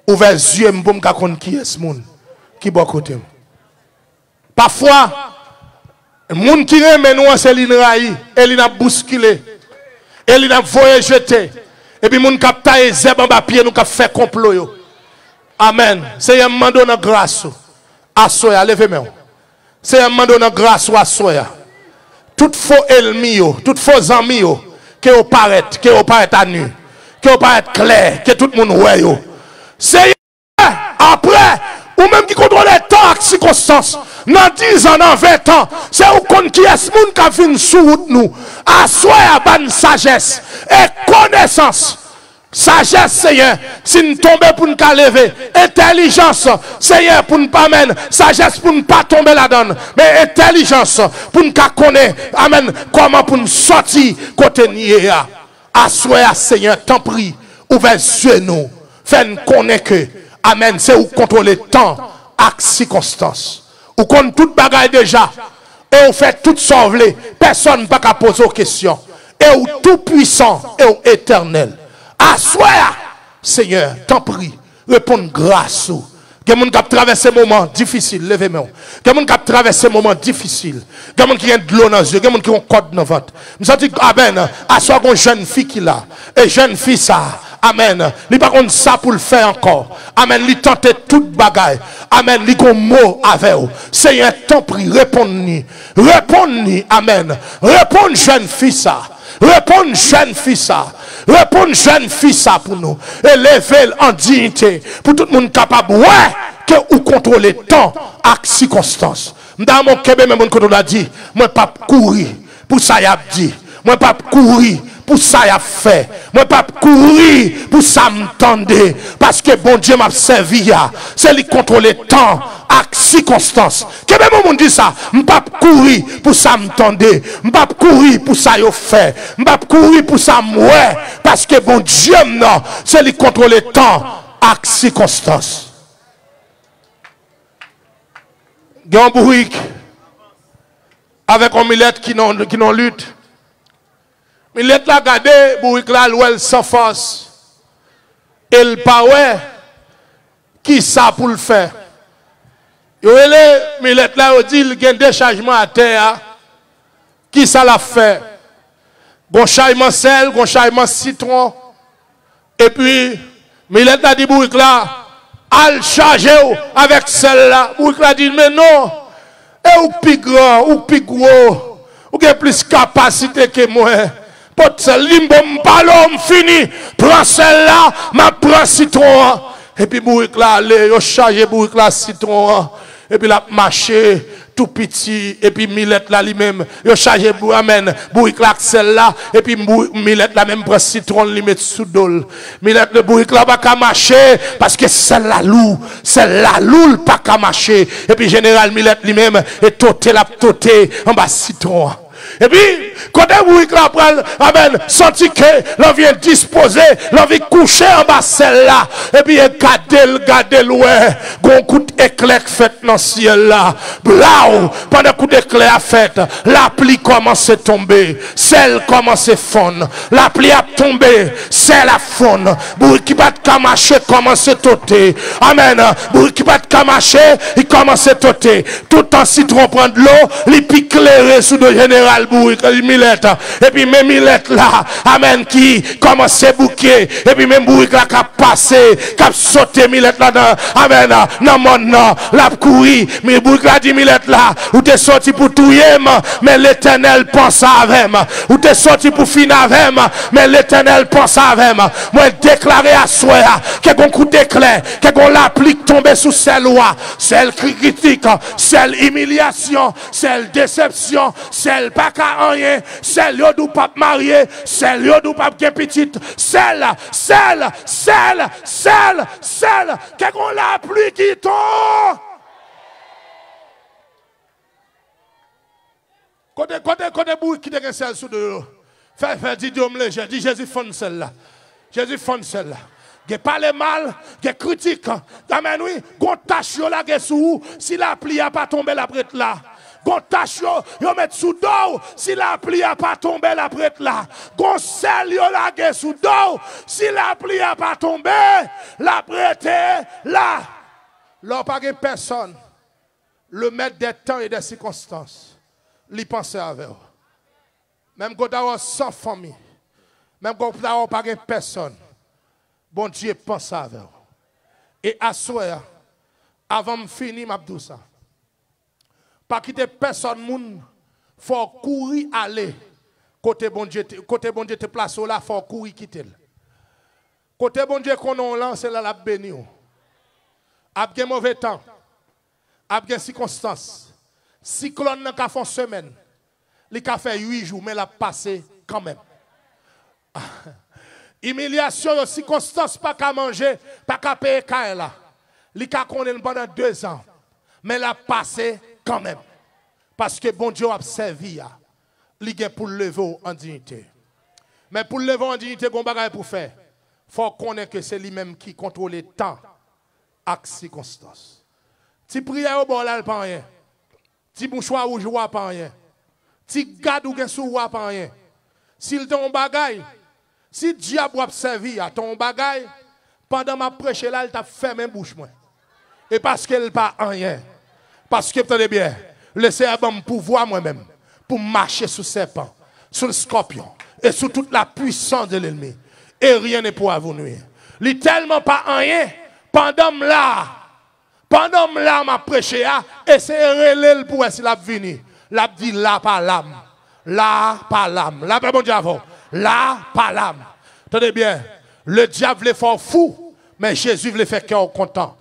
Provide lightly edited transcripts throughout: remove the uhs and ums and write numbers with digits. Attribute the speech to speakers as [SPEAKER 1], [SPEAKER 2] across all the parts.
[SPEAKER 1] ouvert les yeux pour me connaître qui est ce monde qui est à côté. Parfois, le monde qui remet nous, c'est l'inraï, et il a bousculé, et il a voyagé jeté, et puis moun kap taille zeb en bas pied, nous kap fait complot yo. Amen. C'est un moment de grâce à soya, levez-moi. C'est un moment de grâce à soya. Tout faux ennemis, tout faux amis, que vous paraît à nu, que vous paraît clair, que tout le monde voit yo. C'est après, ou même qui contrôle les temps et circonstances, dans 10 ans, dans 20 ans, c'est où qu'on qui est ce monde qui a vu sous nous, à soya bonne sagesse et connaissance. Sagesse, Seigneur, si nous tombons pour nous lever. Intelligence, Seigneur, pour nous pas mener. Sagesse pour ne pas tomber là-dedans. Mais intelligence, pour nous connaître. Amen. Comment pour nous sortir côté nié. Assoyez, Seigneur, t'en prie. Ouvrez les yeux nous. Faites-nous connaître que, Amen, c'est où contrôler le temps et circonstances. Ou qu'on toute bagaille déjà. Et on fait tout sauver. Personne ne peut pas poser aux questions. Et où tout puissant et où éternel. Assoya, Seigneur, t'en prie, réponds grâce. Il y a des gens qui ont traversé des moments difficiles, levez-moi. Il y a des gens qui ont traversé des moments difficiles. Il y a des gens qui ont de l'eau dans les yeux, il y a des gens qui ont code dans le ventre. Je me dis, Amen, assoya une jeune fille qui l'a. Et jeune fille ça, Amen. Il n'y a pas ça pour le faire encore. Amen, il tente toute bagaille. Amen, il y a un mot avec vous. Seigneur, t'en prie, réponds-nous. Réponds-nous, Amen. Réponds jeune fille ça. Réponds jeune fille ça. Réponds jeune fille ça pour nous. Et levez en dignité. Pour tout le monde capable. Ouais. Que vous contrôlez le temps et circonstances. Dans mon Québec, même quand on a dit. Moi pas courir. Pour ça y a dit. Moi pas courir. Pour ça y a fait. Moi pas courir. Pour ça m'entendez. Parce que bon Dieu m'a servi. C'est lui contrôler le temps et circonstances. Que même on dit ça. Je pas courir pour ça m'entendez. Je pas courir pour ça y a fait. Je pas courir pour ça m'oué. Parce que bon Dieu non. C'est lui contrôler le temps et circonstances. Il y a un bruit avec un millet qui n'en lutte. Millet la gade, bruit la l'ouel sans force. Et le paoué, qui ça pour le faire? Yo ele millet la yo dit il y a un déchargement à terre. Qui ça l'a fait? Gon chargement sel, gon chargement citron. Et puis millet la dit bruit là al charger avec celle-là. Bruit la dit mais non. Et ou plus grand, ou plus gros, ou qui a plus capacité que moi. Pour celle limbo ballon fini, prends celle-là, ma prends citron. Et puis bourrique là, yo charger bourrique là citron. Et puis la marché tout petit et puis millet là lui-même, yo charger amen, bourrique là celle-là et puis millet là même prend citron li met sous dol. Millet le bourrique là pas ka marcher parce que celle-là loul pas ka marcher. Et puis général millet lui-même et toté la toté en bas citron. Et puis, quand vous amen, senti que l'on vient disposer, l'on vient coucher en bas celle-là. Et puis, gardez ouais, gon coup d'éclair fait dans le ciel là. Blau, pendant coup d'éclair fait, la pluie commence à tomber, celle commence à fondre. La pluie a tombé, celle a fondre. Bourri qui bat kamaché commence à toter. Amen. Bourri qui bat kamaché, il commence à toter. Tout en citron prend de l'eau, il pique clairé sous le général. Millet et puis même millet là amen qui commence à bouquer et puis même bourrique là qui a passé qui a sauté millet là dans amen dans monde la courir mais bourrique là dit millet là ou t'es sorti pour tout mais l'Éternel pense avec moi ou t'es sorti pour finir avec moi mais l'Éternel pense avec moi moi déclarer à soi que bon coup d'éclair que bon l'applique tomber sous celle loi celle critique celle humiliation celle déception celle pas qu'à rien, celle yo dou pas marié, celle yo dou pas petite, celle, qu'est-ce qu'on la pluie qui tombe. Côté bouille qui te celle sous de fait dit Dieu me léger, dit Jésus fonde celle-là. Jésus fonde celle-là. Ge parle mal, ge critique. Amen oui, gon tâche yo la ge sou, si la pluie a pas tombé la prête là. gon tache yo met sous dos, si la pluie a pas tombé la prête là, gon sel yo lage sous dos, si la pluie a pas tombé, la prête là. Là pas personne, le maître des temps et des circonstances, lui penser avec vous. Même quand vous sans famille, même quand vous n'avez pas personne, bon Dieu pense avec vous. Et à soir, avant de finir, je dis ça. Pas quitter personne, il faut courir aller. Côté bon Dieu te place là, il faut courir quitter. Côté bon Dieu qu'on a lancé là, la béni. Après mauvais temps, après circonstances, cyclone n'a qu'à faire semaine, il a fait 8 jours, mais il a passé quand même. Humiliation, circonstances, pas qu'à manger, pas qu'à payer là. Il a connu pendant 2 ans, mais il a passé quand même. Parce que bon Dieu a servi, il a pour le lever en dignité. Mais pour le lever en dignité, il y a un bagage pour faire. Il faut connaître que c'est lui-même qui contrôle le temps et les circonstances. Si prière au bord là, pas rien. Si mouchoir ou joie, pas rien. Si garde ou sous pas rien. S'il ton bagage, si diable a servi à ton bagage, pendant ma prêche là, il t'a fermé bouche moi. Et parce qu'elle pas rien. Parce que vous bien, laissez à bon pouvoir moi-même pour marcher sous serpent, sur le scorpion et sous toute la puissance de l'ennemi. Et rien n'est pour vous nuire. Il n'est tellement pas rien. Pendant là, m'a prêché, et c'est relève pour s'il a venu. L'a dit là par l'âme. Là par l'âme. Là par mon diable. Là par l'âme. Tenez bien. Le diable voulait faire fou, mais Jésus voulait faire cœur content.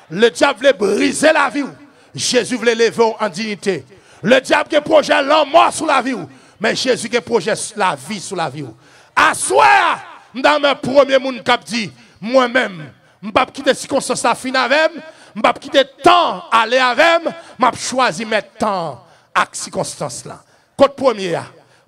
[SPEAKER 1] Le diable voulait briser la vie. Jésus voulait lever en dignité. Le diable qui projette l'homme mort sur la vie. Mais Jésus qui projette la vie sur la vie. À soir, dans mes premiers monde qui dit, moi-même, je ne vais pas quitter les circonstances à fin avec, je ne vais pas quitter le temps à aller avec, je vais choisir mes temps à ces circonstances-là. Côte premier,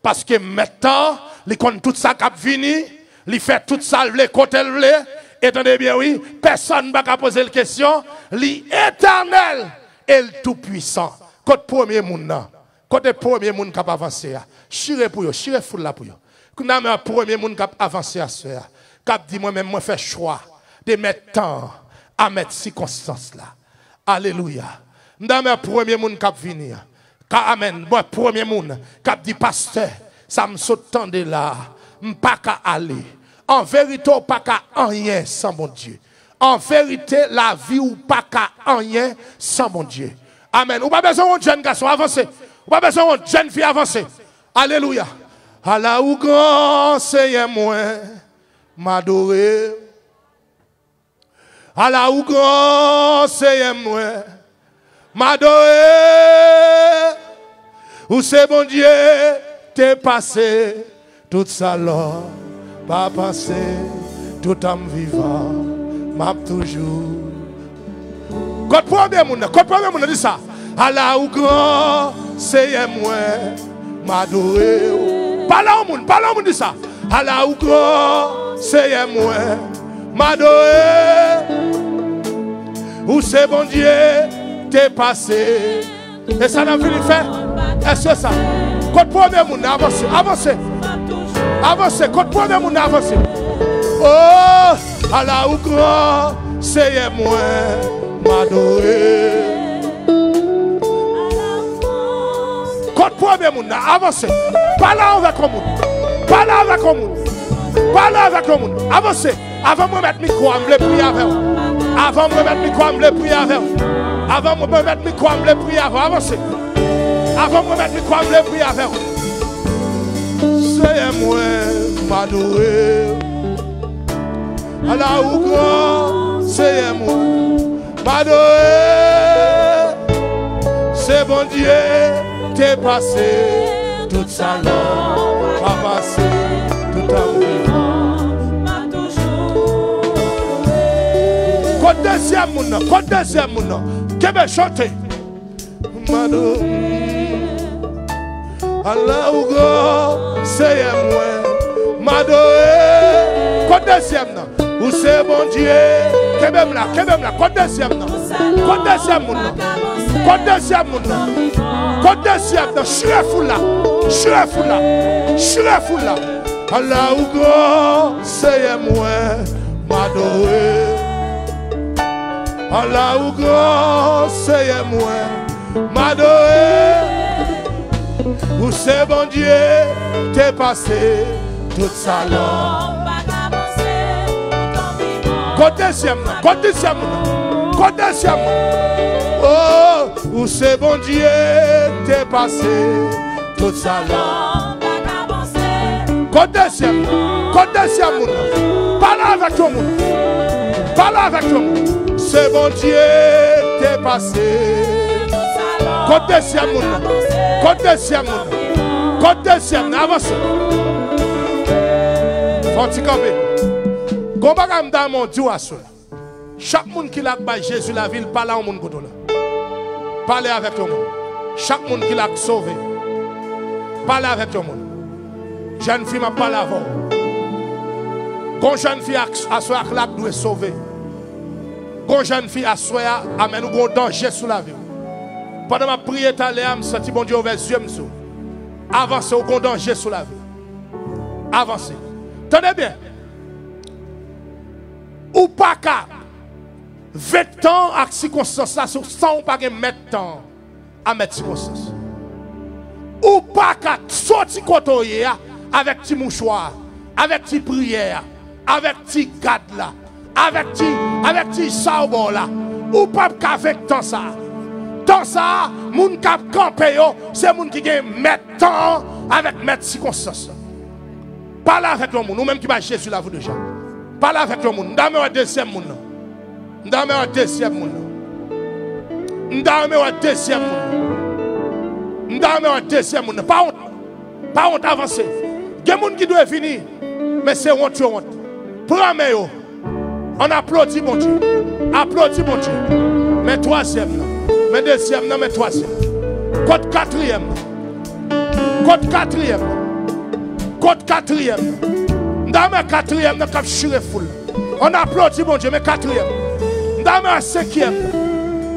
[SPEAKER 1] parce que maintenant, il connaît tout ça qui venu, il fait tout ça, le côté le. Attendez bien, oui, personne ne va poser la question, l'éternel et le tout-puissant. Côte premier monde, côté premier monde qui a avancé, chirez pour eux, chirez fou là pour eux. Quand on a un premier monde qui a avancé à ce qui a dit moi-même, moi fais choix de mettre temps à mettre circonstances là. Alléluia. Nous avons un premier monde qui a venu. Amen. Moi, premier monde qui a dit pasteur, ça me saute de là. Je ne peux pas aller. En vérité, pas qu'à rien sans mon Dieu. En vérité, la vie ou pas qu'à rien sans mon Dieu. Amen. Ou pas besoin de jeune garçon avancé. Ou pas besoin de jeune fille avancée. Alléluia. À la ou grand Seigneur moi m'adorer. À la ou grand Seigneur moi m'adorer. Où c'est bon Dieu t'es passé toute ça là. Pas passé tout en vivant, m'a toujours. Quand premier monde dit ça. À la ou grand Seigneur moi m'adorer. Parle au monde dit ça. À la ou grand Seigneur moi m'adorer. Où c'est bon Dieu t'es passé. Et ça n'a fini faire. Est-ce que ça? Quand premier monde avance, avancez, quand premier monde avance. Oh, à la ou grand Seigneur moi m'adorer. Quand premier monde avancez. Parlez avec le monde. Parlez avec le monde. Parlez avec le monde. Avancez. Avant de me mettre micro, je me prier avec vous. Avant de me mettre micro, je me prier avec vous. Avant de me mettre micro, je me prier avec vous. Avancez. Avant de me mettre micro, je me prier avec vous. C'est moi, m'adorer. À la ou grand, c'est moi, m'adorer. C'est bon Dieu, t'es passé toute sa langue, pas passé tout en vivant. Côte deuxième monde, qui veut chanter? Allah ou grand, c'est moi, m'adorer. Côte deuxième, Où c'est bon Dieu? Que même là, côte deuxième non. Côte deuxième non. Côte deuxième non. Côte deuxième non. Chure fou là. Chure fou là. Chure fou là. Allah ou grand, c'est moi, m'adorer. Allah ou grand, c'est moi, m'adorer. Où c'est bon Dieu, t'es passé toute sa langue. Côte deuxième, côte deuxième, côte deuxième. Oh, où c'est bon Dieu, t'es passé toute sa langue. Côte deuxième, parle avec tout le monde. Parle avec tout le monde. C'est bon Dieu, t'es passé. Côte deuxième, côte deuxième, côte deuxième, avance. Faut-il camper? Gombagam dans mon Dieu à cela. Chaque monde qui l'a by Jésus la ville, parle à un monde côté là. Parlez avec tout le monde. Chaque monde qui l'a sauvé, parle avec tout le monde. Jeune fille m'a parlé avant. Quand jeune fille à soi qui doit sauver. Quand jeune fille à soi amène un gros danger sous la vie. Pendant ma prière, je senti bon Dieu ouvert les yeux. Avancez au gros danger sous la vie. Avancez. Tenez bien. Ou pas qu'à 20 ans à circonstance là, sans pas mettre temps à mettre circonstance. Ou pas qu'à sortir côté avec petit mouchoir, avec petit prière, avec petit garde là, avec petit sabot là. Ou pas qu'avec temps ça. Temps ça, moun k'ap campé yo, c'est moun qui gagne mettre temps avec mettre circonstance. Parle avec le monde, nous même qui va Jésus là vous déjà. Parle avec le monde. Ndame wa deuxième monde. Ndame wa deuxième monde. Ndame wa deuxième monde. Ndame wa deuxième monde. Pas honte. Pas honte avancer. Il y a des gens qui doivent venir. Mais c'est honte. Premier, on applaudit mon Dieu. Applaudis mon Dieu. Mais troisième, mais deuxième, mais troisième. Côte quatrième. Côte quatrième. Côte quatrième. Dans ma quatrième, nous avons foule. On applaudit mon Dieu, mais quatrième. Dans ma cinquième.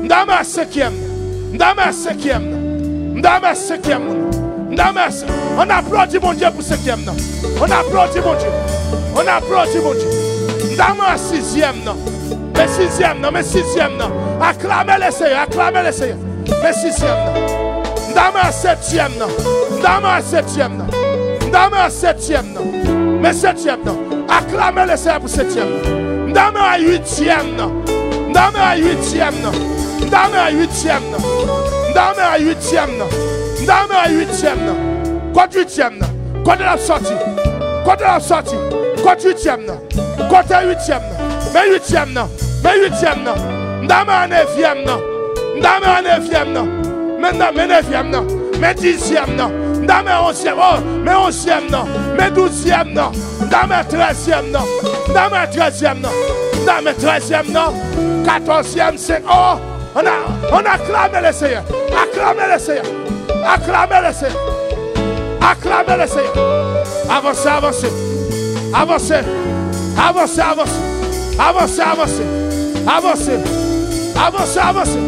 [SPEAKER 1] Dans ma cinquième. Dans ma cinquième. Dans ma cinquième. On applaudit mon Dieu pour cinquième. On applaudit mon Dieu. On applaudit mon Dieu. Dans ma sixième. Mais sixième. Mais sixième. Acclamez les Seigneurs. Acclamez les Seigneurs. Mais sixième. Dans ma septième. Dans ma septième. Dans ma septième. Mais septième, acclamez le Seigneur pour septième. Dans ma huitième, dans ma huitième, dans ma huitième, dans ma huitième, dans ma huitième, côté huitième, côté la sortie, côté la sortie, côté huitième, côté huitième, mais huitième, mais huitième, dans ma neuvième, dans ma neuvième, maintenant ma neuvième, mais dixième, dans mes onzième, mais onzième, mais douzième, dans mes treizième, dans mes treizième, dans mes treizième, quatorzième, c'est on acclame le Seigneur, acclame le Seigneur, acclame le Seigneur, acclame le Seigneur. Avancez, avancez, avancez, avancez, avancez, avancez, avancez, avancez, avancez, avancez.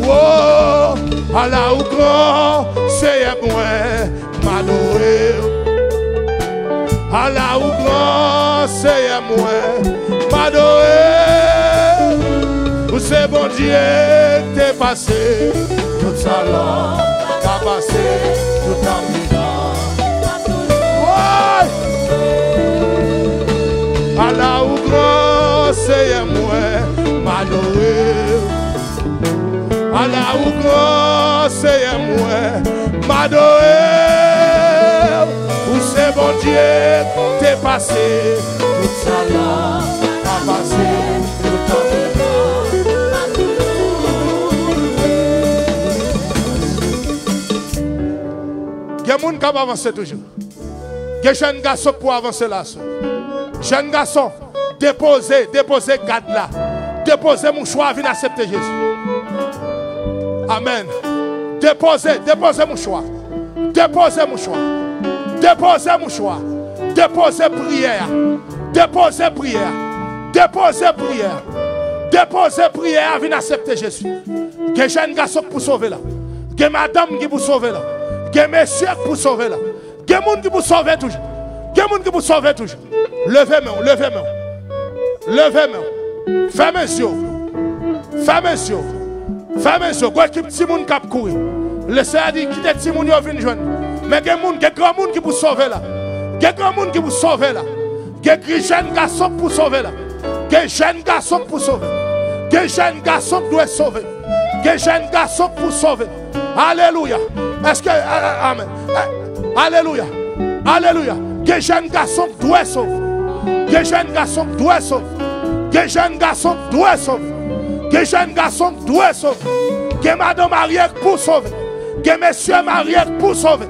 [SPEAKER 1] Oh, Allah ou grand, c'est moi, m'adorer. Allah ou grand, c'est moi, m'adorer. Où c'est bon Dieu, t'es passé, tout ça là, t'as passé, tout en vivant. Allah ou grand, c'est moi, m'adorer. Allah ou grand, c'est moi, m'adorer. Où c'est bon Dieu, t'es passé, tout ça là, t'as passé, tout en vivant. Il y a des gens qui avancent toujours. Il y a des jeunes garçons pour avancer là. Jeunes garçons, déposez garde là. Déposez mon choix, venez accepter Jésus. Amen. Déposez mon choix. Déposez mon choix. Déposez mon choix. Déposez prière. Déposez prière. Déposez prière. Déposez prière, venez accepter Jésus. Il y a jeune garçon pour sauver là. Il y a madame qui pour sauver là. Il y a monsieur pour sauver là. Il y a des gens qui pour sauver toujours. Il y a des gens qui pour sauver toujours. Levez-moi, levez-moi. Levez-moi. Fermez les yeux. Fermez les yeux. Fermez les yeux. Quoi qui petit monde qui courir. Le Seigneur dit quittez petit monde qui vient joindre. Mais il y a des grands monde qui pour sauver là. Il y a des grands monde qui pour sauver là. Il y a des jeunes garçons pour sauver là. Il y a des jeunes garçons pour sauver. Il y a des jeunes garçons qui doivent sauver. Il y a des jeunes garçons pour sauver. Alléluia. Est-ce que amen. Alléluia. Alléluia. Il y a des jeunes garçons qui doivent sauver. Il y a des jeunes garçons qui doivent sauver. Il y a des jeunes garçons qui doivent sauver. Il y a des jeunes garçons qui doivent sauver. Il y a madame mariée pour sauver. Il y a monsieur marié pour sauver.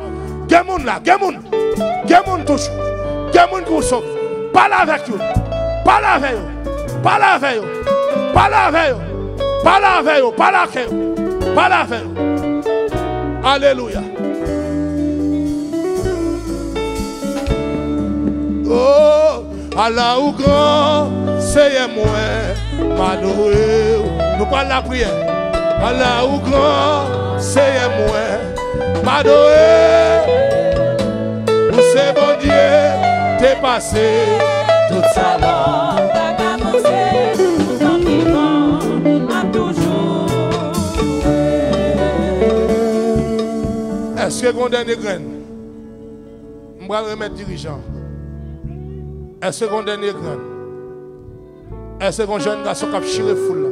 [SPEAKER 1] Il y a des gens là. Il y a des gens. Il y a des gens toujours. Il y a des gens pour sauver. Parle avec eux. Parle avec eux. Parle avec eux. Parle avec eux. Parle avec eux. Parle avec eux. Parle avec eux. Alléluia. Oh, Allah ou grand, c'est moi, m'adorer. Nous parlons la prière. Allah ou grand, c'est moi, m'adorer. Où c'est bon Dieu, t'es passé tout ça là. Est-ce que vous avez des graines? Je vais remettre dirigeant. Est-ce que vous avez des graines? Est-ce que vous avez un jeune garçon qui a tiré foule?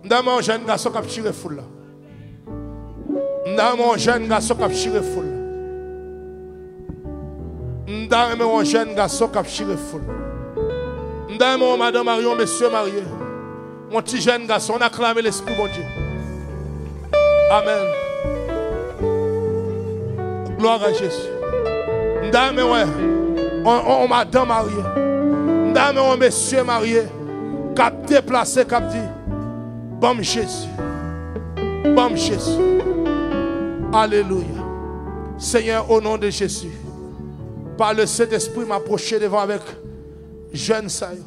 [SPEAKER 1] Je suis un jeune garçon qui a tiré foule. Je suis un jeune garçon qui a tiré foule. Je suis un jeune garçon qui a tiré foule. Je suis madame Marion, monsieur marié. Mon petit jeune garçon, on a clamé l'Esprit, mon Dieu. Amen. Gloire à Jésus. Dame, on madame mariée. Dame, on monsieur marié. Cap déplacé, cap dit. Bon Jésus. Bon Jésus. Alléluia. Seigneur, au nom de Jésus. Par le Saint-Esprit, m'approcher devant avec jeune saillot.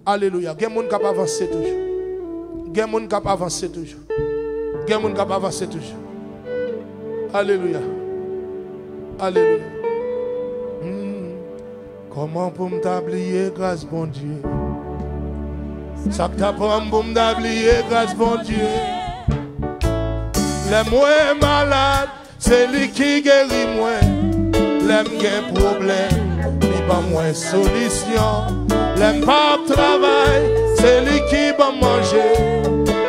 [SPEAKER 1] Alléluia. Il y a des gens qui avancent toujours. Il y a des gens qui avancent toujours. Il y a des gens qui avancent toujours. Alléluia. Alléluia. Comment pour m'oublier grâce bon Dieu? Ça t'apprend pour m'oublier grâce bon Dieu. Les moins malades, c'est lui qui guérit moi. Les moins problèmes, il va moins solution. Les pas travail, c'est lui qui va manger.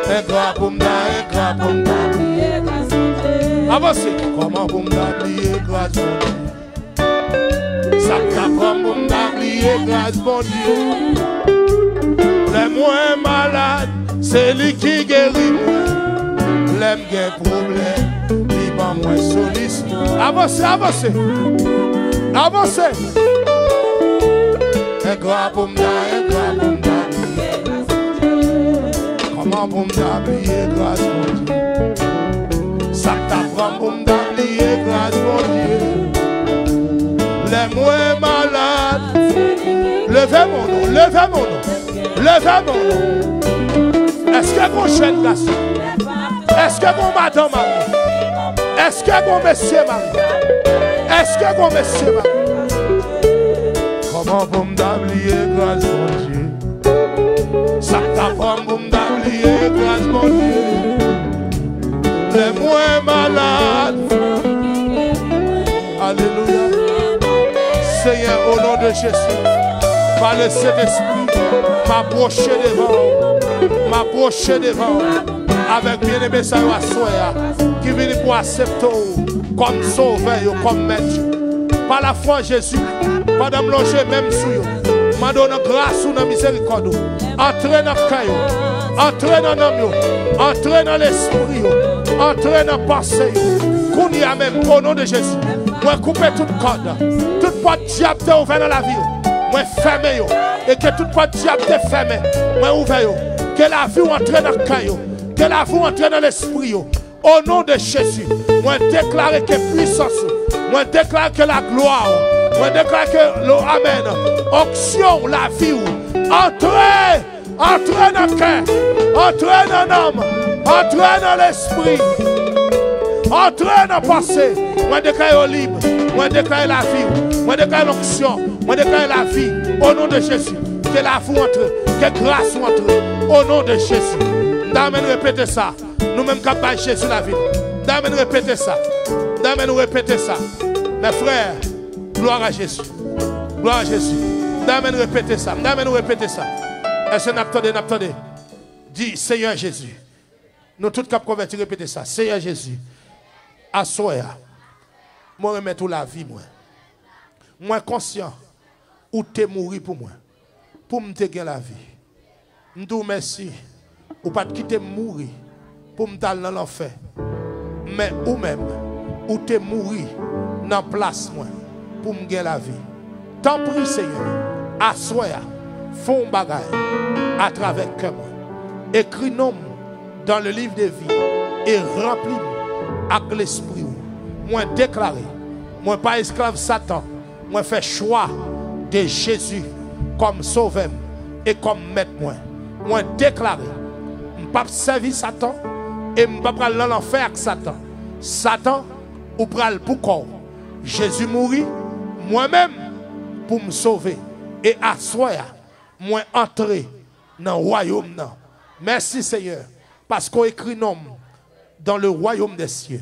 [SPEAKER 1] Un gras pour m'oublier grâce bon Dieu. Avancez. Comment pour m'oublier grâce bon Dieu? Ça t'apprend pour m'oublier grâce bon Dieu. Les moins malades, c'est lui qui guérit moi. Les moins problèmes, il va moins solution. Avancez, avancez. Avancez. Un gras pour m'oublier. Comment pour m'oublier grâce bon Dieu? Ça t'apprend pour m'oublier grâce mon Dieu. Les moins malades. Levez mon nom, levez mon nom. Levez mon nom. Est-ce que mon jeune garçon? Est-ce que mon madame mariée? Est-ce que mon monsieur marié? Est-ce que mon monsieur marié? Comment pour m'oublier grâce mon Dieu? Ça t'apprend pour m'oublier grâce mon Dieu. Les moins malades. Alléluia. Seigneur, au nom de Jésus, par le Saint-Esprit, m'approcher devant, avec bien-aimé ça à soi, qui vient pour accepter comme sauveur, comme maître. Par la foi, Jésus, pas de me loger même sur vous. M'a donné grâce ou miséricorde. Entrez dans le caillou, entrez dans l'homme, entrez dans l'esprit. Entrez dans le passé. Qu'on y a même au nom de Jésus. Moi couper toute corde. Toute porte diable est ouverte dans la vie. Moi fermé. Et que toute porte diable est fermée. Moi ouvert. Que la vie entre dans le caillou. Que la vie entre dans l'esprit. Au nom de Jésus. Moi déclare que puissance. Moi déclare que la gloire. Moi déclare que le amen. Onction la vie. Entrez. Entrez dans le cœur. Entrez dans l'âme. Entrez dans l'esprit. Entrez dans le passé. Moi déclare libre. Moi déclare la vie. Moi déclare l'onction. Moi déclare la vie. Au nom de Jésus. Que la foi entre. Que grâce entre. Au nom de Jésus. D'amen répétez ça. Nous-mêmes qui avons Jésus la vie. D'amen répétez ça. D'amen répétez ça. Mes frères, gloire à Jésus. Gloire à Jésus. D'amen répétez ça. D'amen répétez ça. Est-ce que n'attendez? Dis Seigneur Jésus. Nous tous qui convertis répétez ça. Seigneur Jésus. Assoya. Moi remettre toute la vie moi. Moi conscient ou t'es mouru pour moi. Pour me te gagner la vie. M'dou merci. Ou pas de quitter mourir pour me dans l'enfer. Mais ou même ou t'es mouru dans place moi pour me gagner la vie. Tant pis Seigneur. Assoya. Font bagaille à travers cœur. Écris nom dans le livre de vie et remplis avec l'esprit. Moi déclaré, moi pas esclave Satan, moi fait choix de Jésus comme sauveur et comme maître moi. Moi déclaré, je ne pas servir Satan et je ne pas aller dans l'enfer avec Satan. Satan ou pral pour corps. Jésus mourit moi-même pour me sauver et asseoir moi entrer dans le royaume. Merci Seigneur parce qu'on écrit nom dans le royaume des cieux.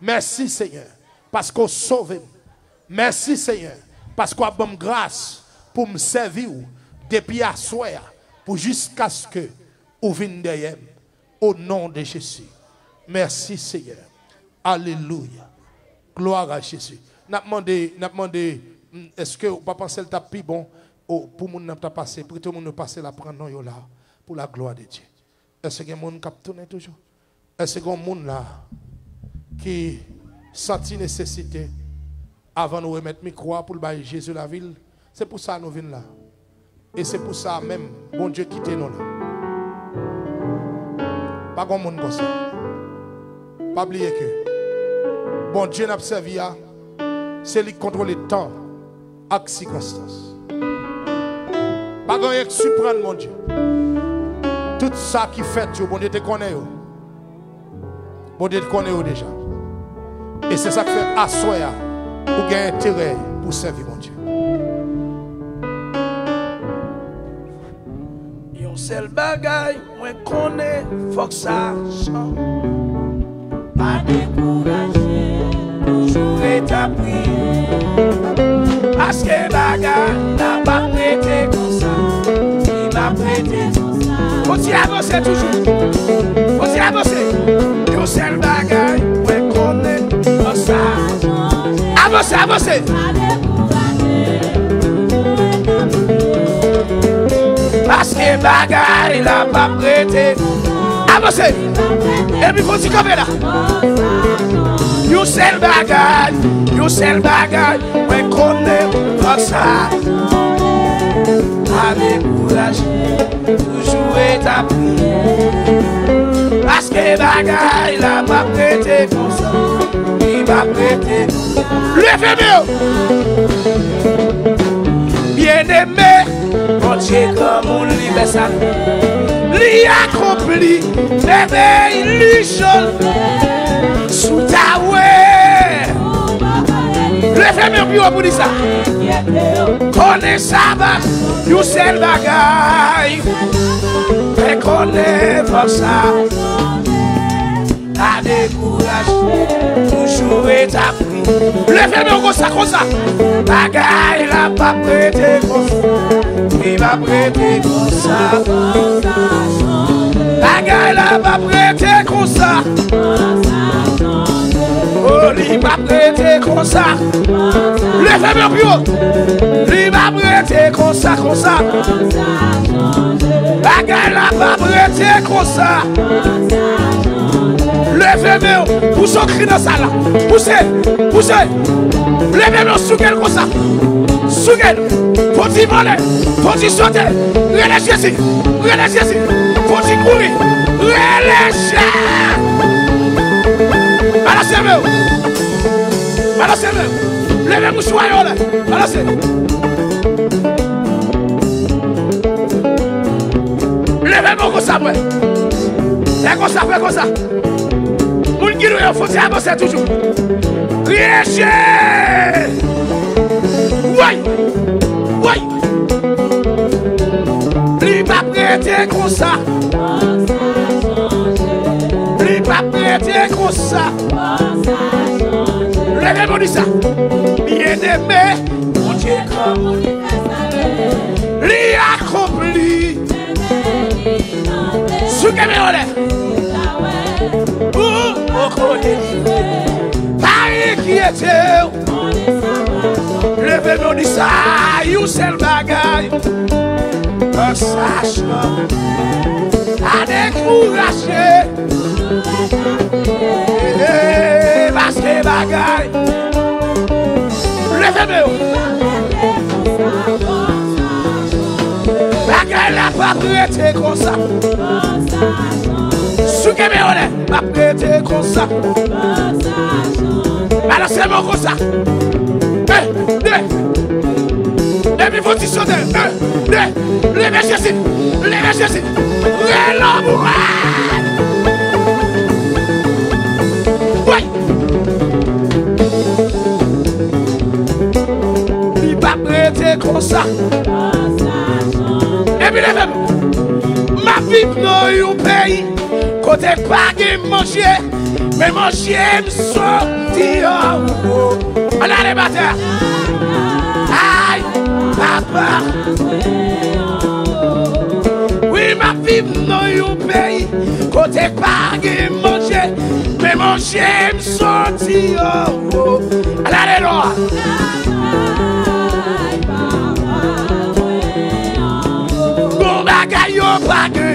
[SPEAKER 1] Merci Seigneur parce qu'on sauve. Merci Seigneur parce qu'on a bonne grâce pour me servir depuis à soir pour jusqu'à ce que vous veniez derrière au nom de Jésus. Merci Seigneur. Alléluia. Gloire à Jésus. N'a demandé est-ce que vous pas penser le tapis bon pour moun n'a pas passé pour tout le monde passer la prendre là pour la gloire de Dieu. Est-ce qu'il y a des gens qui tourne toujours? Est-ce qu'il y a des gens là qui sentent nécessité avant de remettre micro pour le Jésus la ville? C'est pour ça que nous venons là. Et c'est pour ça même, bon Dieu quitte nous là. Pas grand monde comme ça. Pas oublier que bon Dieu n'a pas servi à, c'est lui qui contrôle le temps et les circonstances. Pas grand chose qui surprend mon Dieu. Tout ça qui fait, bon Dieu te connaît. Bon Dieu te connaît déjà. Et c'est ça qui fait asseoir pour gagner intérêt pour servir mon Dieu.
[SPEAKER 2] Yon seul bagaille, moi connais, faut que ça change. Pas décourager, toujours établi. Parce que bagaille n'a pas prêté comme ça. Il m'a prêté comme ça. Faut y avancer toujours. Faut y avancer. Yon seul bagaille, moi connais, faut que ça change. Avancez, avancez. Parce que bagaille n'a pas prêté. Avancez. Et puis faut s'y coller là. You sell bagaille, ouais connaît pas ça. Avec courage, toujours établi. Parce que bagaille n'a pas prêté comme ça. Il va prêter. Levez-vous. Bien-aimé, mon Dieu comme on libère ça. Lui accompli, bébé, lui chôle. Sous ta ouais. Levez-moi plus pour dire ça. Connais ça, you sell bagaille. Mais connais pas ça. A découragé, toujours établi. Levez-moi comme ça. Bagaille n'a pas prêté comme ça. Il va prêter comme ça. Bagaille n'a pas prêté comme ça. Oh, il va prêter comme ça. Levez-moi plus haut. Il va prêter comme ça, comme ça. Bagaille n'a pas prêté comme ça. Levez-moi, poussez au cri dans ça là. Poussez. Levez-moi sous quel comme ça. Sous quel. Faut y voler, faut y sauter. Relâchez ici. Faut y courir. Relâchez. Balancez-moi. Levez-moi soyons là. Balancez. Levez-moi comme ça, moi. C'est comme ça, fait comme ça. Moun qui nous faut avancer toujours. Riche! Oui! Oui! Lui pas prêter comme ça. Lui pas prêter comme ça. Levez-moi dit ça. Bien-aimé, mon Dieu, comme lui accompli. Ce que Paris qui était, levez-nous dit ça, you seul bagaille, un sachant, à décourager, parce que bagaille, levez-nous, bagaille n'a pas prêté comme ça. Ce que me m'a prêté comme ça. Alors c'est mon comme ça. Et puis faut-il sauter. Levez Jésus. Levez Jésus. Oui. Il m'a prêté comme ça. Et puis levez-moi. Ma vie dans un pays. Côté pas de manger, mais manger me sortir. On a les bâtards. Aïe, papa. Oui, ma vie dans un pays. Côté pas de manger, mais manger me sortir. On a les lois. Bon bagaille pas de.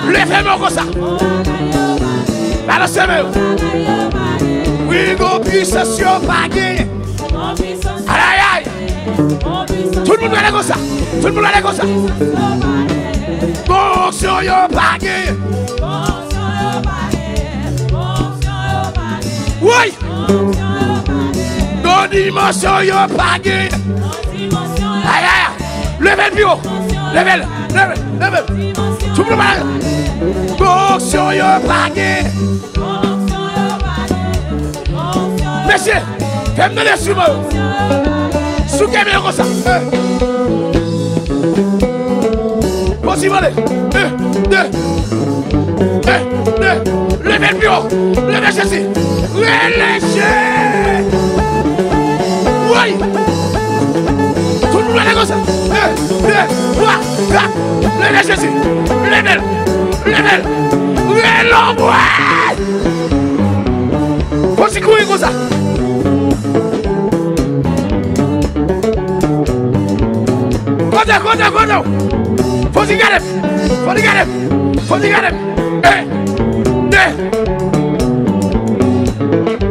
[SPEAKER 2] Levez-moi comme ça. Alors c'est mieux. Oui, go puissance pas gagné. Aïe aïe. Tout le monde va aller comme ça. Tout le monde va aller comme ça. Bon, si on y'a pas gagné. Oui. Dans dimension y'a pas gagné. Aïe aïe. Levez le bureau. Levez-le. Levez-le. Tout le monde va aller. Fonction yo bagay. Monsieur, fais-moi les suivants. Souquez bien comme ça. Possible. 1, 2. Levez le bureau. Levez ceci. Relâchez. Oui. Tout le monde est comme ça. 1, 2, 3, 4. Levez ceci. Levez. Faut s'y courir comme ça. Content. Faut s'y garder.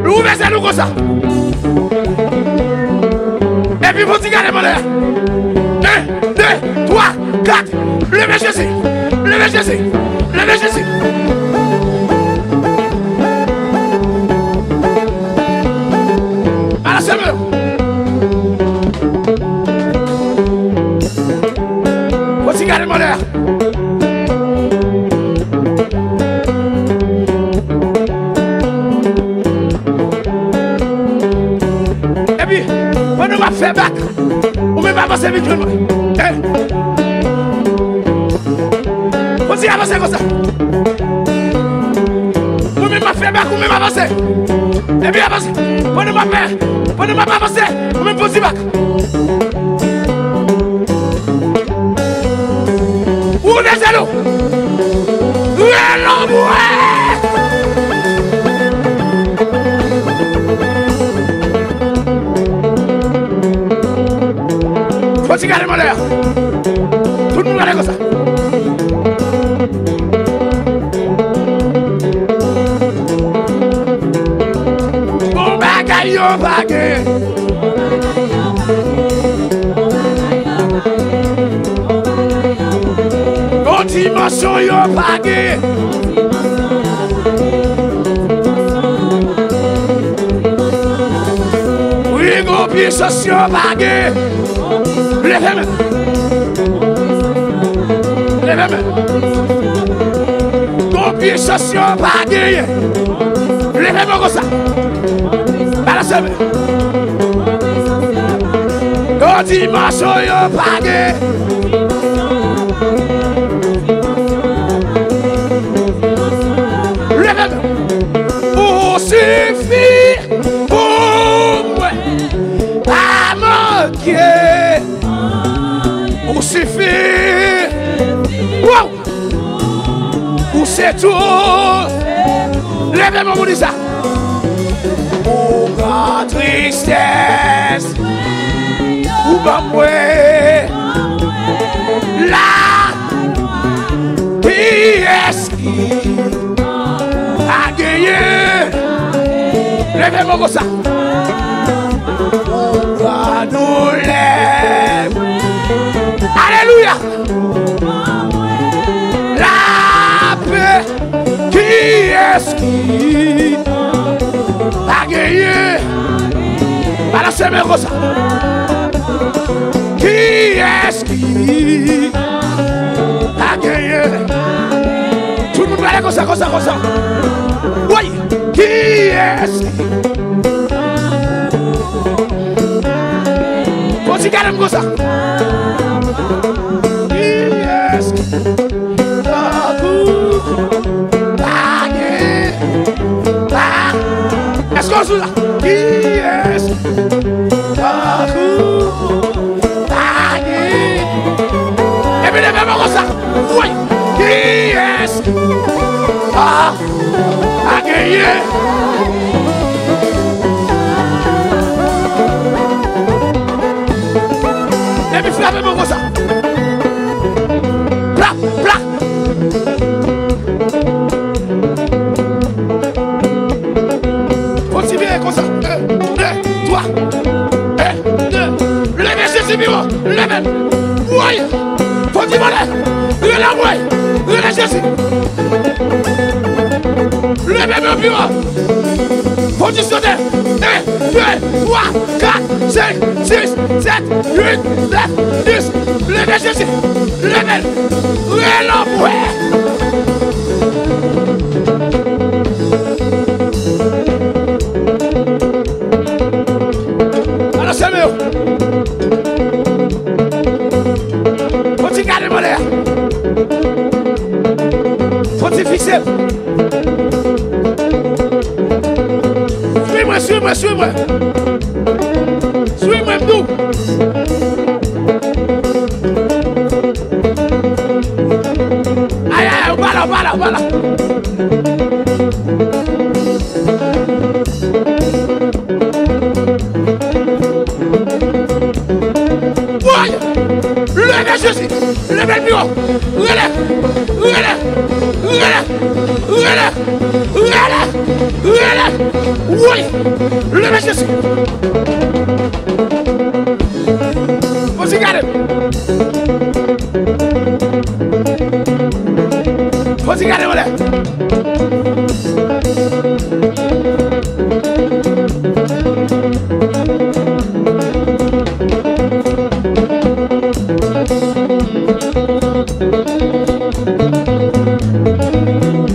[SPEAKER 2] Ouvrez ça nous comme ça. Et puis faut s'y garder mon l'air. 1, 2, 3, 4. Levez Jésus. Alors c'est mieux. Faut-il garder mon air. Et puis, on ne va faire back. On ne va pas passer vite. Faut-il avancer comme ça. On ne va pas faire back, on ne va pas avancer. Et puis avancer. On ne va pas avancer. On ne va pas passer back. Où les allons? Où est l'ombre? Faut-il garder mon air. Tout le monde va aller comme ça. Bon bagaille, yo bagaille. Bon dimension, yo bagaille. Oui, gros puissance, yo bagaille. Levez-moi. Levez-moi. Ton puissance pas gagné. Levez-moi comme ça. Balancez-moi. Ton dimension pas gagné. Levez-moi. Pour suffire pour moi. À manquer. Pour suffire. Wow! Pour c'est tout. Levez-moi pour dire ça. Pour grande tristesse. Ou pas moi. Là. Qui est-ce qui a gagné? Levez-moi comme ça. Pour nous lève. Alléluia. La paix. Qui est-ce qui a gagné? Balancez-moi comme ça. Qui est-ce qui a gagné? Tout le monde va aller comme ça, comme ça, comme ça. Oui. Qui est-ce qui? Faut-il garder comme ça? Qui est-ce qui a gagné? Est-ce qu'on se là? Qui est-ce qui a gagné? Et puis les mêmes comme ça. Oui. Qui est-ce qui a gagné? Et puis frappez-moi comme ça. Plat, plat. Continuez comme ça. 1, 2, 3. 1, 2. Levez Jésus vivant. Levez. Oui. Faut dire voilà. Levez Jésus. Levez mon bureau. Faut dire sauter. 1, 2, 3, 4, 5, 6, 7, 8, 9, 10. Levez Jésus. Levez. Relevez. Alors c'est mieux. Faut-il garder mon air? Faut-il fixer? Suis-moi, suis-moi, suis-moi. Suis-moi, tout. Aïe, aïe, voilà, voilà, voilà. Oui. Levez Jésus. Levez le bureau. Relève. Relève. Relève. Relève. Relève. Relève. Oui. Levez Jésus. Faut-il garder? Faut-il garder, voilà.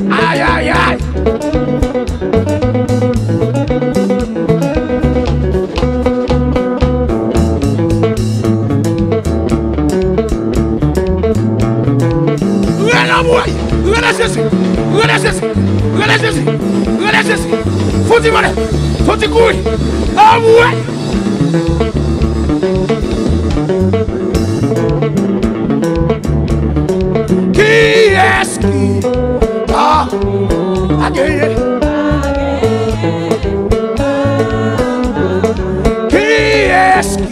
[SPEAKER 2] Aïe, aïe, aïe. Relâche Jésus. Relâche Jésus. Relâche Jésus. Relâche Jésus. Faut-il voler. Faut-il courir. Ah ouais. Qui est-ce qui a gagné? Qui est-ce qui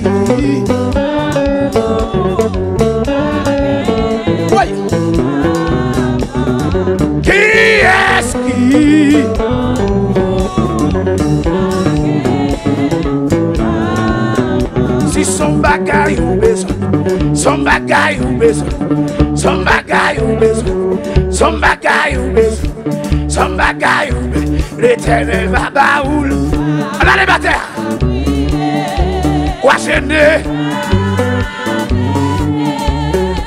[SPEAKER 2] oui. Qui est-ce qui si son bagage ou besoin, son bagage ou besoin, son bagage ou besoin, son bagage ou besoin, son bagage ou besoin, l'Éternel va baoul. On a les batailles. Quoi gêner?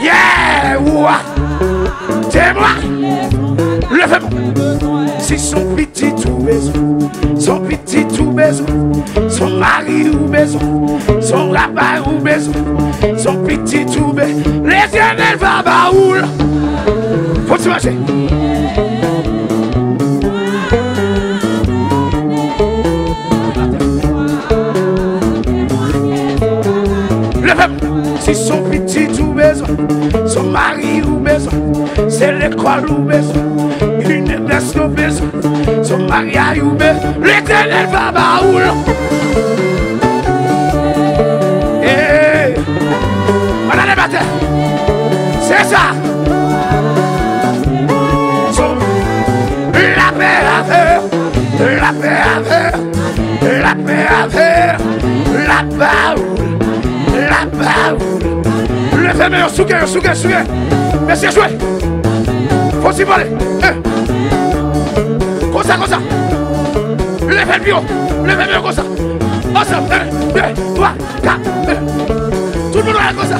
[SPEAKER 2] Yeah, ouah. C'est moi. Levez-moi. Si son petit tout besoin, son petit tout besoin, son mari ou besoin, son rabat ou besoin, son petit tout besoin, l'Éternel va baoul. Faut-il marcher? Si son petit ou besoin, son mari ou besoin, c'est l'école ou besoin, une église ou besoin, son mariage ou besoin, l'Éternel va baoul. Eh, on a les batailles. C'est ça. La paix à faire, la paix à faire, la paix à faire, la baoul. La baoule. Le fameux souquet. Mais c'est joué. Faut s'y voler. Comme ça. Levez le bureau. Comme ça. Ensemble. 1, 2, 3, 4. Tout le monde va comme ça.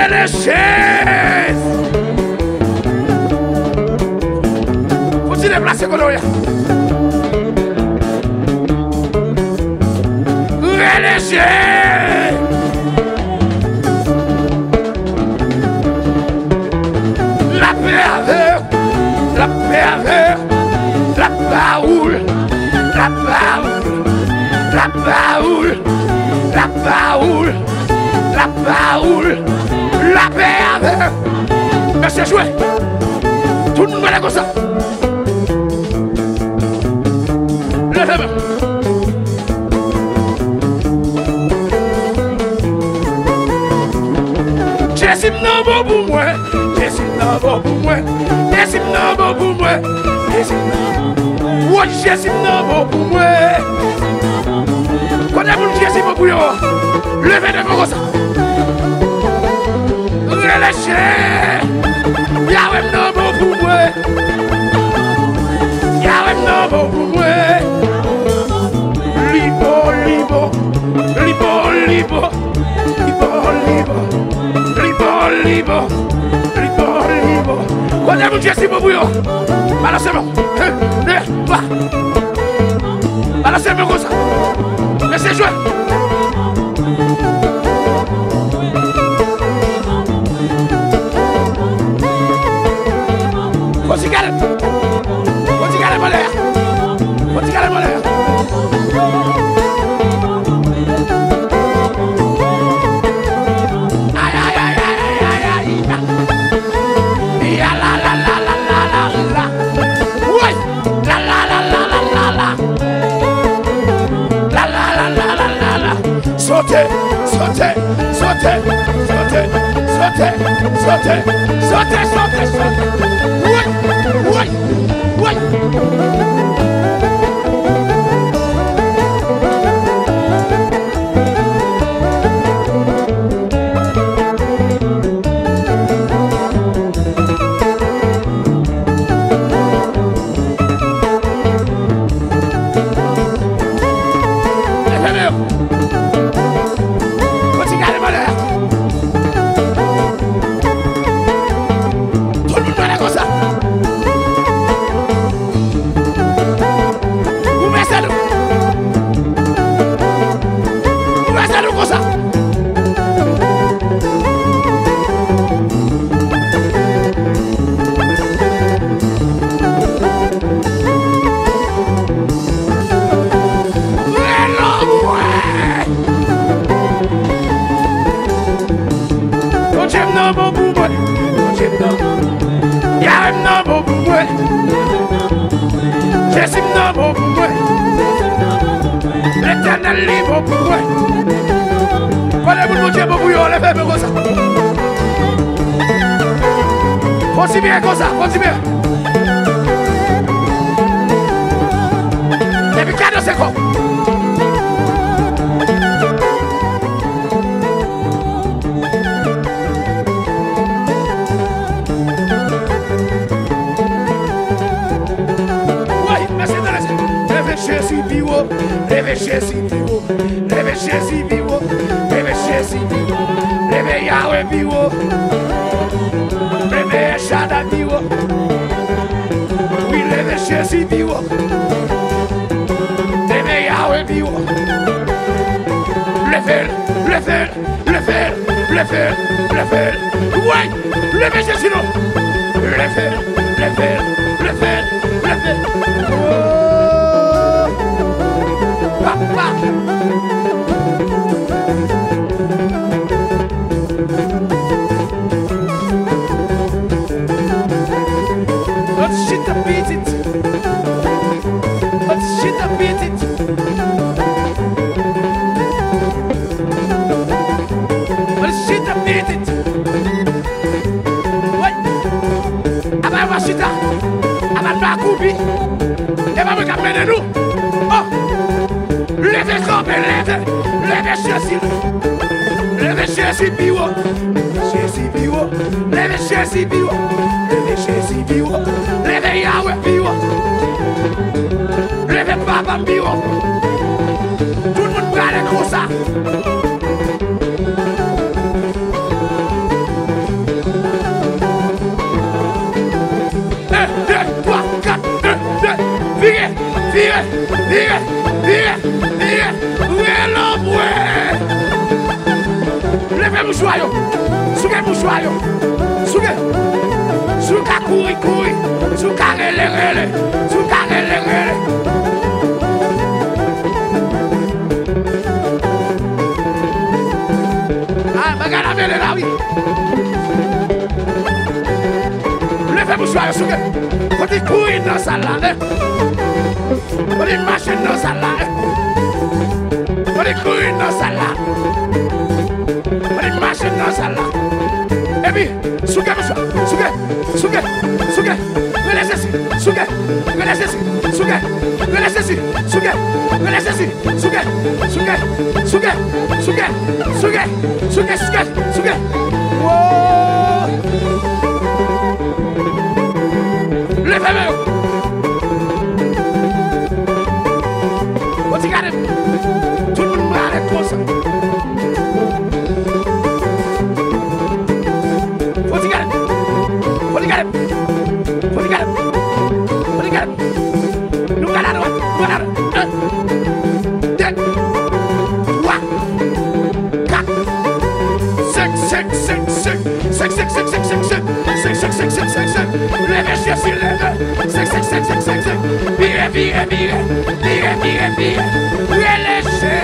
[SPEAKER 2] Les chaises. Faut-il déplacer Coloria? La paix avec, la baoule, la paix avec. Mais c'est joué. Tout le monde va comme ça. Levez-moi. Jessim nan bon pour moi, Jessim nan bon pour moi, Jessim nan bon pour moi, Jessim nan bon pour moi. Quand est-ce que Jessim bon pour moi? Levez de comme ça. Relâchez. Yahweh nan bon pour moi. Yahweh nan bon pour moi. Libo. Quand est-ce que Jessim bon pour moi? Balancez-moi. Balancez-moi comme ça. Laissez jouer. Faut-il garder mon l'air. Sautez. Oui. L'éternel libre pour moi. Quand les boules Dieu pour vous, les faibles comme ça. Continuez comme ça, continuez. Depuis 4 secondes. Leve Yahweh Yahweh Biro. Levez Shaddai Biro. Oui, levez Jésus Biro. Levez Yahweh Biro. Levez, levez, levez, levez, levez. Oui, levez Jésus. Levez, levez, levez, levez. Papa. Let's shit the beat it. Let's shit the beat it. Let's shit the beat it. What? About Washita. About Bakubi. About the Capenenu. Oh. Levez campé, levez Jésus. Levez Jésus Biro. Jésus Biro. Levez Jésus Biro. Levez Jésus Biro. Levez Yahweh Biro. Levez Papa Biro. Tout le monde parle comme ça. 1, 2, 3, 4, 2, 2. Virez, virez, virez, virez, virez. Virez l'homme, ouais. Levez mouchoir, sougez mouchoir, sougez. Souka kouri kouri, souka rele rele, souka rele rele. Ah, bagarre avec les là, oui. Levez mouchoir, sougez. Faut dire courir dans sa lane. Faut dire marcher dans sa lane. Faut dire courir dans sa lane. Faut dire marcher dans sa lane. Et puis, sougez mouchoir, sougez, sougez, sougez. Relâchez-y, sougez, relâchez-y, sougez, relâchez-y, sougez, relâchez-y, sougez, sougez, sougez, sougez, sougez, sougez, sougez, sougez. Wow. Levez-vous. Regardez, tout le monde va aller comme ça. Nous allons à droite, voilà. 1, 2, 3, 4, 5, 5, 5, 5, 5, 5, 5, 5, 5, 5, 5, 5, 5, 5, 5, 5, 5, levez Jésus, levez, 5, 5, 5, 5, 5, 5, virez, virez, virez, virez, virez, virez, relâchez.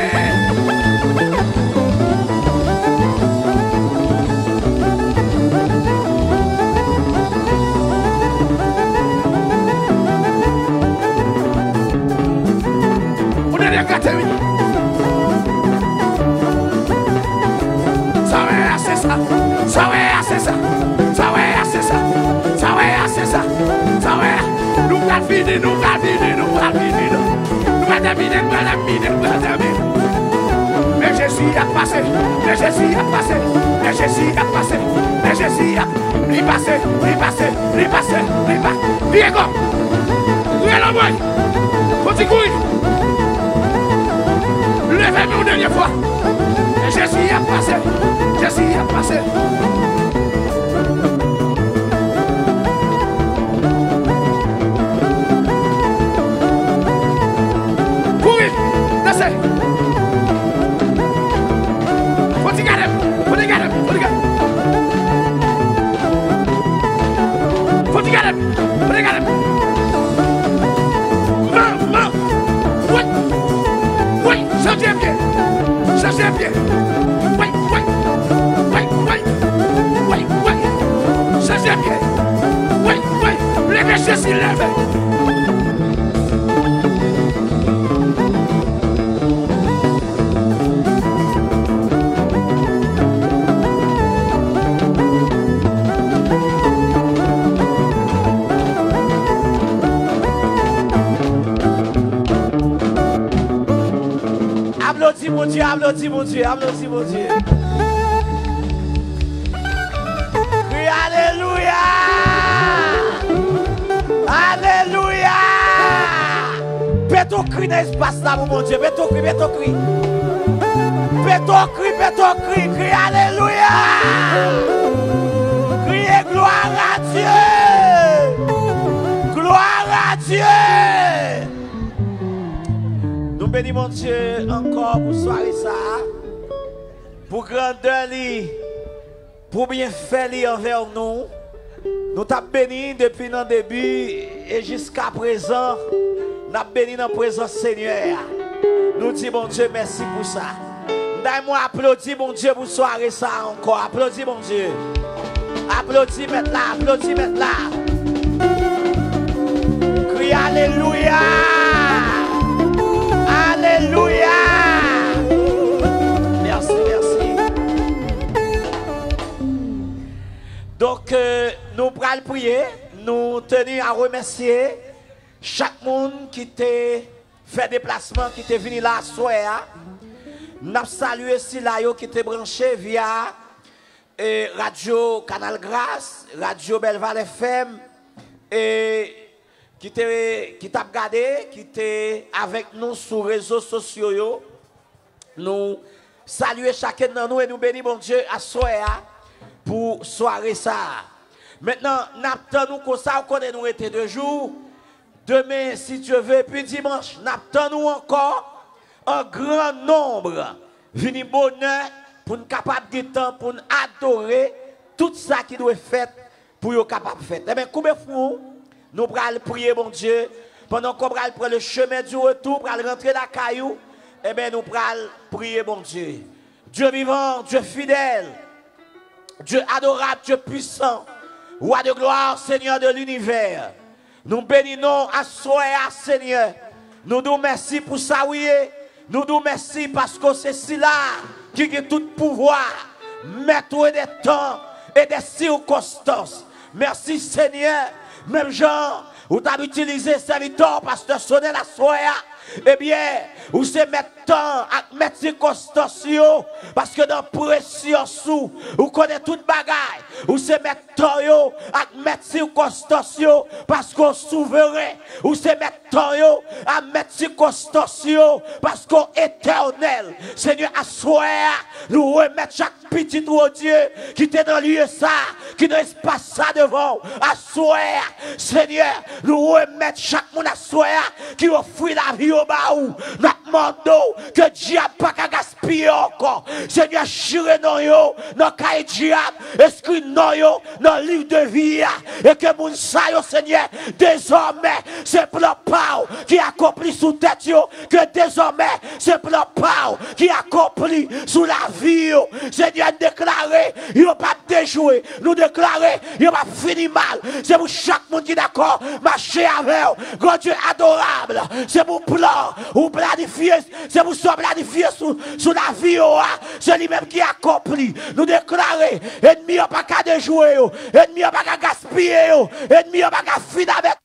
[SPEAKER 2] Mais Jésus a passé, mais Jésus a passé, mais Jésus a passé, mais Jésus a passé, viens quoi, viens là moi, faut-il courir, levez-moi une dernière fois, mais Jésus a passé, Jésus a passé. Applaudis mon Dieu, applaudis mon Dieu, applaudis mon Dieu. Oui, alléluia. Alléluia. Fais ton cri dans l'espace là, mon Dieu, fais ton cri, fais ton cri. crie Alléluia. Criez gloire à Dieu. Gloire à Dieu. Nous bénissons mon Dieu encore pour soirée ça. Pour grandeur, pour bien faire envers nous. Nous t'avons béni depuis le début et jusqu'à présent. Nous avons béni dans la présence Seigneur. Nous disons bon Dieu merci pour ça. Donne-moi applaudis mon Dieu pour soirée ça encore. Applaudis mon Dieu. Applaudis maintenant, applaudis maintenant. Crie Alléluia. Alléluia. Merci, merci. Donc, nous allons prier. Nous tenons à remercier chaque monde qui t'a fait déplacement, qui t'est venu là ce soir. Nous saluons aussi là qui était branché via Radio Canal Grâce, Radio Belleval FM, et qui t'a regardé, qui était avec nous sur les réseaux sociaux. Nous saluons chacun de nous et nous bénissons mon Dieu à soir pour soirée ça. Maintenant, nous attendons comme ça, nous était 2 jours. Demain, si Dieu veut, puis dimanche, nous attendons encore un grand nombre. Venir bonheur pour nous capables de temps, pour nous adorer tout ça qui doit être fait pour nous capables de faire. Eh bien, combien de fois nous allons prier, mon Dieu, pendant qu'on va prendre le chemin du retour, pour rentrer dans la caillou, eh bien, nous allons prier, mon Dieu. Dieu vivant, Dieu fidèle, Dieu adorable, Dieu puissant, roi de gloire, Seigneur de l'univers. Nous bénissons à soi, Seigneur. Nous nous merci pour ça, oui. Nous nous merci parce que c'est cela qui a tout pouvoir, mettre des temps et des circonstances. Merci, Seigneur. Même Jean, où tu as utilisé serviteur, pasteur sonner la soya. Eh bien, vous se mettre temps à mettre circonstances, parce que dans pression sous, vous connaissez toute bagaille. Vous se mettre temps à mettre circonstances, parce qu'on souverain. Vous se mettre temps à mettre circonstances, parce qu'on éternel. Seigneur, à soir, nous remettre chaque petit Dieu qui était dans lieu ça, qui ne laisse pas ça devant. À soir, Seigneur, nous remettre chaque monde à soir qui offre la vie au baou. Nous demandons que diable pas qu'à gaspiller encore. Seigneur, chire non yo, dans cahier diable, inscrit non yo, dans le livre de vie, et que moun sa yo, Seigneur, désormais, c'est plan pau qui accomplit sous tête yo, que désormais, c'est plan pau qui accomplit sous la vie yo. Seigneur, déclarer, il va pas déjouer, nous déclarer, il va finir mal. C'est pour chaque monde qui est d'accord, marcher avec, grand Dieu adorable, c'est pour plan, ou planifier, c'est pour ça planifier sous la vie, c'est lui-même qui accomplit. Nous déclarer, ennemi n'a pas qu'à déjouer, ennemi n'a pas qu'à gaspiller, ennemi n'a pas qu'à finir avec.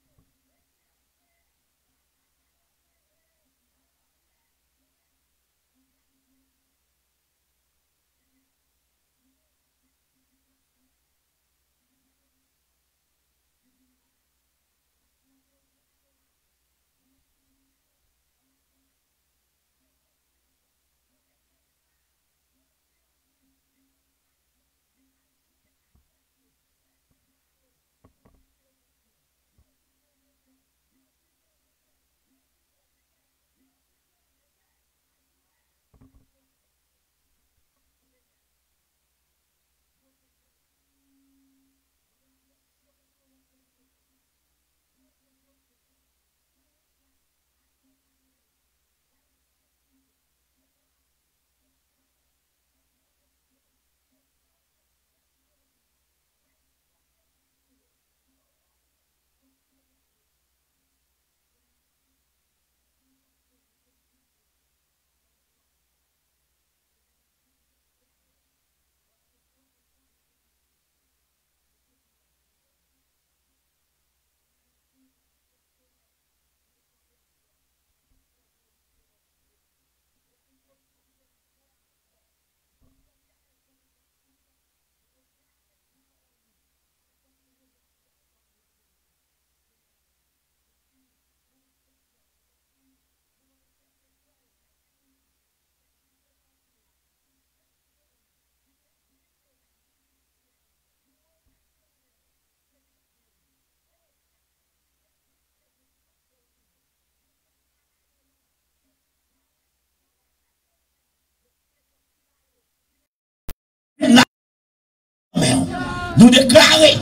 [SPEAKER 3] nous déclarer.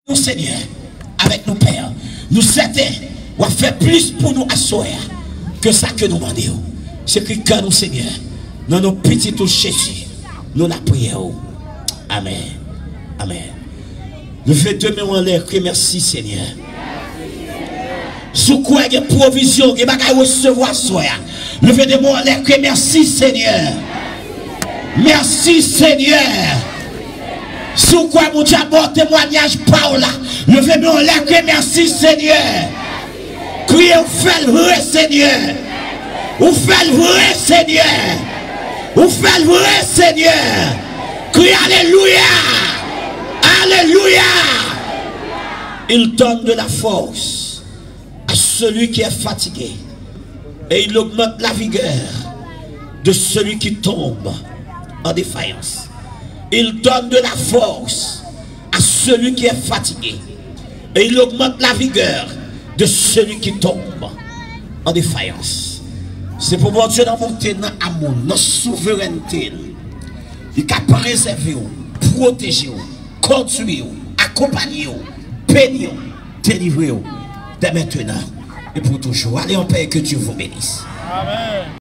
[SPEAKER 3] Nous, Seigneur, avec nos pères, nous certains, on va faire plus pour nous asseoir que ça que nous demandons. C'est que quand nous, Seigneur, dans nos petits Jésus, nous la prions. Amen. Amen. Nous faisons deux mains en l'air, merci Seigneur. Sous quoi il y a provision, il y a des recevoir soi. Nous faisons deux mains en l'air, merci Seigneur. Merci Seigneur. Sous quoi mon Dieu bon témoignage Paula. Levez moi en l'air, merci Seigneur. Criez, vous faites le vrai Seigneur. Vous faites le vrai Seigneur. Vous faites le vrai Seigneur. Criez Alléluia. Alléluia. Il donne de la force à celui qui est fatigué. Et il augmente la vigueur de celui qui tombe en défaillance. Il donne de la force à celui qui est fatigué. Et il augmente la vigueur de celui qui tombe en défaillance. C'est pour mon Dieu dans monter dans l'amour, dans la souveraineté. Il a préservé, protégé, conduit, accompagné, béni, délivré dès maintenant et pour toujours. Allez en paix, que Dieu vous bénisse. Amen.